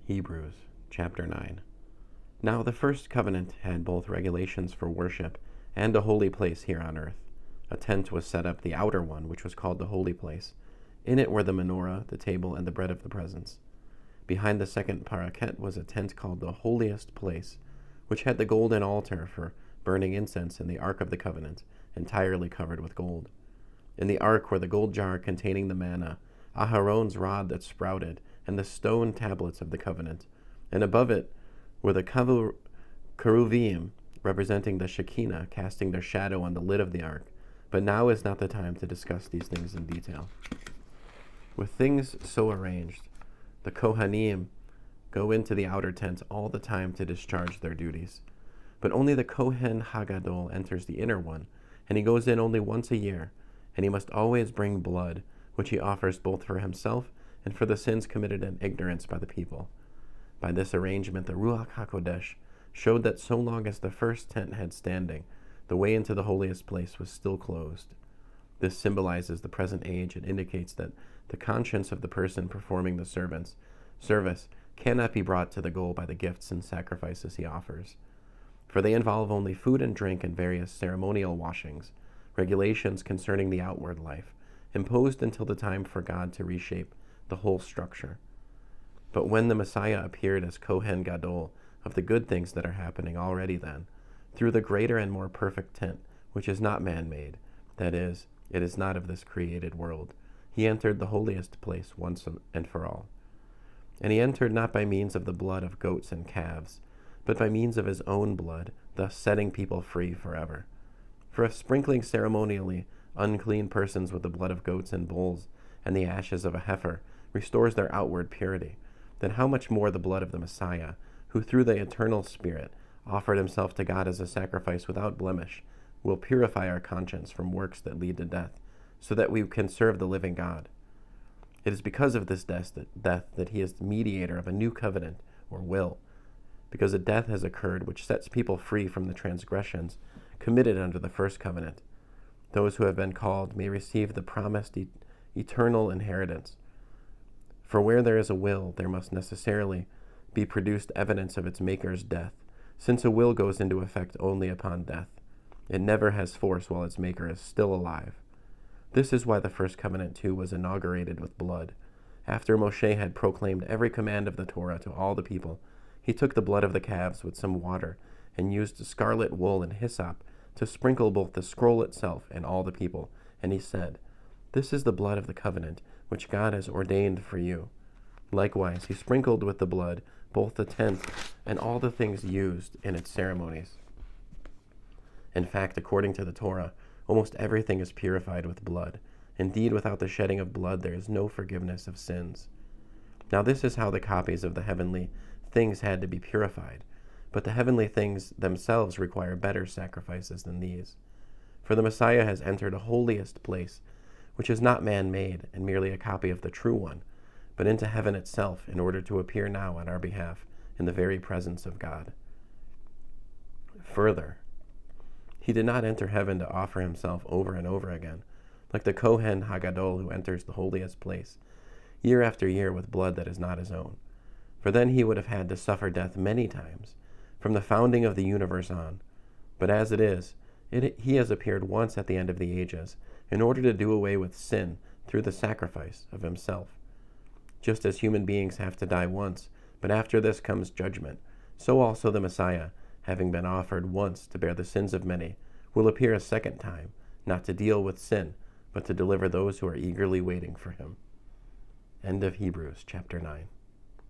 Hebrews chapter 9. Now the first covenant had both regulations for worship and a holy place here on earth. A tent was set up, the outer one, which was called the holy place. In it were the menorah, the table, and the bread of the presence. Behind the second parokhet was a tent called the Holiest Place, which had the golden altar for burning incense and the ark of the covenant, entirely covered with gold. In the ark were the gold jar containing the manna, Aharon's rod that sprouted, and the stone tablets of the covenant, and above it were the cheruvim, representing the Shekinah, casting their shadow on the lid of the ark. But now is not the time to discuss these things in detail. With things so arranged, the Kohanim go into the outer tent all the time to discharge their duties. But only the Kohen Hagadol enters the inner one, and he goes in only once a year, and he must always bring blood, which he offers both for himself and for the sins committed in ignorance by the people. By this arrangement, the Ruach HaKodesh showed that so long as the first tent had standing, the way into the holiest place was still closed. This symbolizes the present age and indicates that the conscience of the person performing the service cannot be brought to the goal by the gifts and sacrifices he offers, for they involve only food and drink and various ceremonial washings, regulations concerning the outward life, imposed until the time for God to reshape the whole structure. But when the Messiah appeared as Kohen Gadol of the good things that are happening already then, through the greater and more perfect tent, which is not man-made, that is, it is not of this created world, he entered the holiest place once and for all. And he entered not by means of the blood of goats and calves, but by means of his own blood, thus setting people free forever. For if sprinkling ceremonially unclean persons with the blood of goats and bulls and the ashes of a heifer restores their outward purity, then how much more the blood of the Messiah, who through the eternal Spirit offered himself to God as a sacrifice without blemish, will purify our conscience from works that lead to death, so that we can serve the living God. It is because of this death that he is the mediator of a new covenant, or will, because a death has occurred which sets people free from the transgressions committed under the first covenant. Those who have been called may receive the promised eternal inheritance. For where there is a will, there must necessarily be produced evidence of its maker's death, since a will goes into effect only upon death. It never has force while its maker is still alive. This is why the first covenant too was inaugurated with blood. After Moshe had proclaimed every command of the Torah to all the people, he took the blood of the calves with some water and used scarlet wool and hyssop to sprinkle both the scroll itself and all the people. And he said, "This is the blood of the covenant, which God has ordained for you." Likewise, he sprinkled with the blood both the tent and all the things used in its ceremonies. In fact, according to the Torah, almost everything is purified with blood. Indeed, without the shedding of blood, there is no forgiveness of sins. Now this is how the copies of the heavenly things had to be purified. But the heavenly things themselves require better sacrifices than these. For the Messiah has entered a holiest place, which is not man-made and merely a copy of the true one, but into heaven itself, in order to appear now on our behalf in the very presence of God. Further, he did not enter heaven to offer himself over and over again, like the Kohen Hagadol who enters the holiest place, year after year with blood that is not his own. For then he would have had to suffer death many times, from the founding of the universe on. But as it is, he has appeared once at the end of the ages, in order to do away with sin through the sacrifice of himself. Just as human beings have to die once, but after this comes judgment, so also the Messiah, having been offered once to bear the sins of many, will appear a second time, not to deal with sin, but to deliver those who are eagerly waiting for him. End of Hebrews chapter 9.